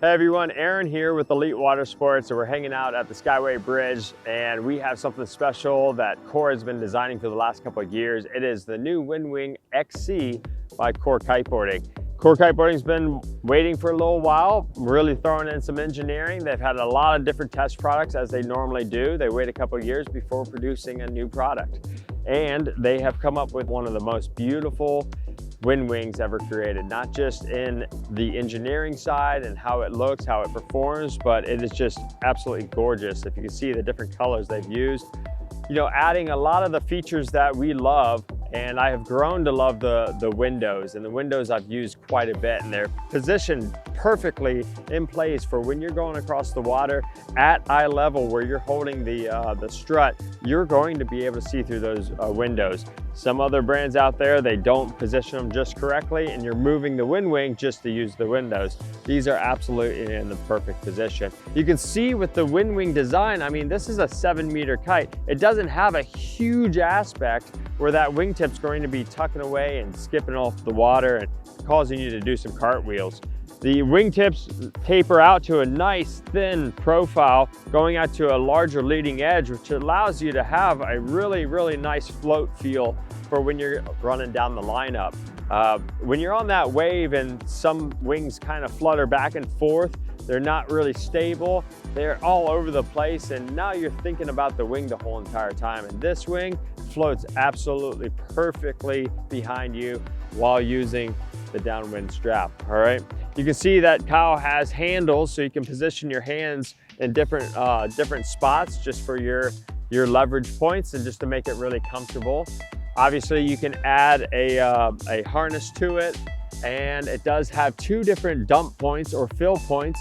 Hey everyone, Aaron here with Elite Water Sports, and we're hanging out at the Skyway Bridge, and we have something special that Core has been designing for the last couple of years. It is the new WindWing XC by Core Kiteboarding. Core Kiteboarding's been waiting for a little while, really throwing in some engineering. They've had a lot of different test products as they normally do. They wait a couple of years before producing a new product. And they have come up with one of the most beautiful WindWings ever created, not just in the engineering side and how it looks, how it performs, but it is just absolutely gorgeous. If you can see the different colors they've used, you know, adding a lot of the features that we love. And I have grown to love the windows, and the windows I've used quite a bit, and they're positioned perfectly in place for when you're going across the water at eye level where you're holding the strut. You're going to be able to see through those windows. Some other brands out there, they don't position them just correctly, and you're moving the WindWing just to use the windows. These are absolutely in the perfect position. You can see with the WindWing design, I mean, this is a 7-meter kite. It doesn't have a huge aspect where that wingtip's going to be tucking away and skipping off the water and causing you to do some cartwheels. The wingtips taper out to a nice thin profile, going out to a larger leading edge, which allows you to have a really nice float feel for when you're running down the lineup. When you're on that wave and some wings kind of flutter back and forth, they're not really stable, they're all over the place, and now you're thinking about the wing the whole entire time. And this wing floats absolutely perfectly behind you while using the downwind strap, all right? You can see that Kyle has handles, so you can position your hands in different spots just for your leverage points and just to make it really comfortable. Obviously, you can add a harness to it, and it does have 2 different dump points or fill points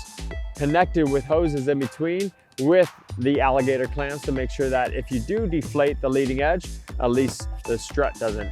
connected with hoses in between with the alligator clamps to make sure that if you do deflate the leading edge, at least the strut doesn't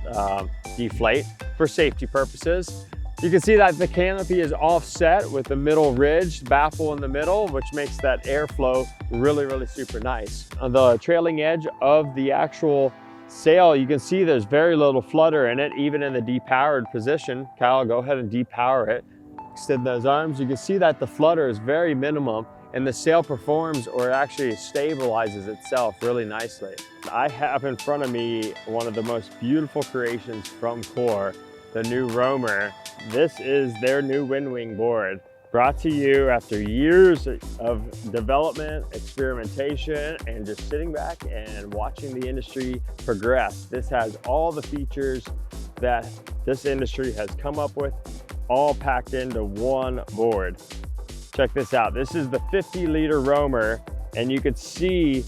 deflate for safety purposes. You can see that the canopy is offset with the middle ridge baffle in the middle, which makes that airflow really super nice. On the trailing edge of the actual sail, you can see there's very little flutter in it, even in the depowered position. Kyle, go ahead and depower it. Extend those arms. You can see that the flutter is very minimum, and the sail performs, or actually stabilizes itself really nicely. I have in front of me one of the most beautiful creations from Core, the new Roamer. This is their new WindWing board, brought to you after years of development, experimentation, and just sitting back and watching the industry progress. This has all the features that this industry has come up with, all packed into one board. Check this out. This is the 50-liter Roamer, and you can see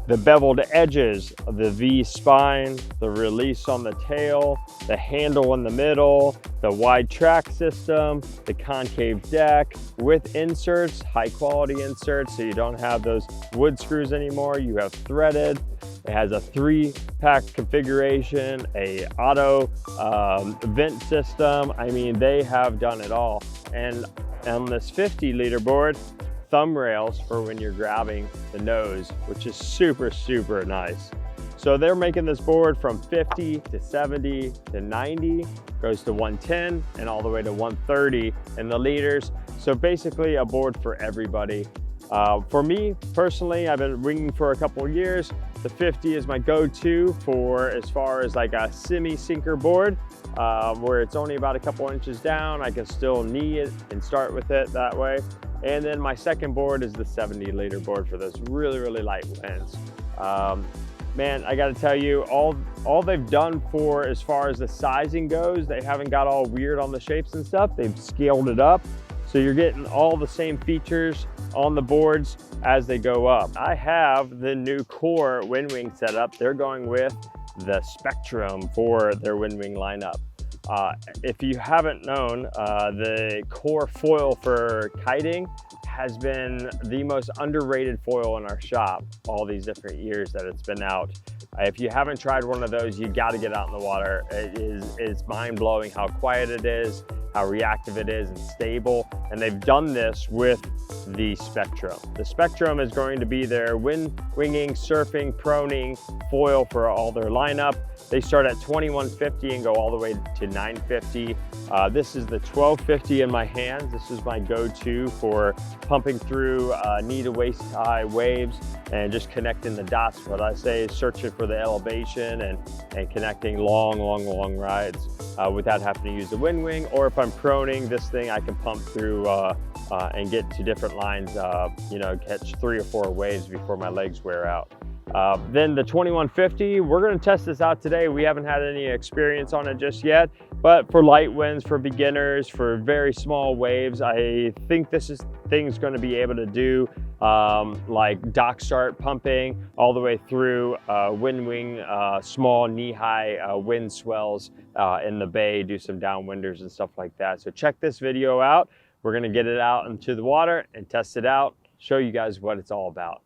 the beveled edges of the V spine, the release on the tail, the handle in the middle, the wide track system, the concave deck with inserts, high quality inserts, so you don't have those wood screws anymore. You have threaded. It has a 3-pack configuration, a auto vent system. I mean, they have done it all. And on this 50-liter board, thumb rails for when you're grabbing the nose, which is super nice. So they're making this board from 50 to 70 to 90, goes to 110 and all the way to 130 in the liters. So basically a board for everybody. For me personally, I've been winging for a couple of years. The 50 is my go-to for as far as like a semi-sinker board, where it's only about a couple inches down. I can still knee it and start with it that way. And then my second board is the 70-liter board for those really light winds. Man, I gotta tell you, all they've done for as far as the sizing goes, they haven't got all weird on the shapes and stuff. They've scaled it up, so you're getting all the same features on the boards as they go up. I have the new Core WindWing setup. They're going with the Spectrum for their WindWing lineup. If you haven't known, the Core foil for kiting has been the most underrated foil in our shop all these different years that it's been out. If you haven't tried one of those, you got to get out in the water. It's mind-blowing how quiet it is. how reactive it is and stable. And they've done this with the Spectrum. The Spectrum is going to be their winging, surfing, proning foil for all their lineup. They start at 2150 and go all the way to 950. This is the 1250 in my hands. This is my go-to for pumping through knee to waist high waves and just connecting the dots. What I say is searching for the elevation and connecting long rides without having to use the wind wing. Or if I'm proning, this thing I can pump through and get to different lines, you know, catch 3 or 4 waves before my legs wear out. Then the 2150, we're going to test this out today. We haven't had any experience on it just yet, but for light winds, for beginners, for very small waves, I think this thing's going to be able to do like dock start pumping all the way through wind wing, small knee-high wind swells in the bay, do some downwinders and stuff like that. So check this video out. We're going to get it out into the water and test it out, show you guys what it's all about.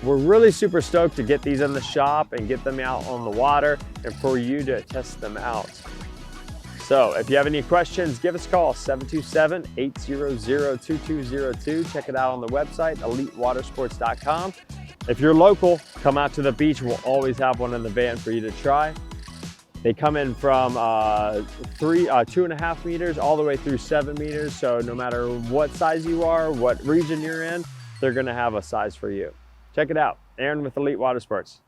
We're really super stoked to get these in the shop and get them out on the water and for you to test them out. So if you have any questions, give us a call, 727-800-2202. Check it out on the website, elitewatersports.com. If you're local, come out to the beach. We'll always have one in the van for you to try. They come in from 2.5 meters all the way through 7 meters. So no matter what size you are, what region you're in, they're gonna have a size for you. Check it out. Aaron with Elite Water Sports.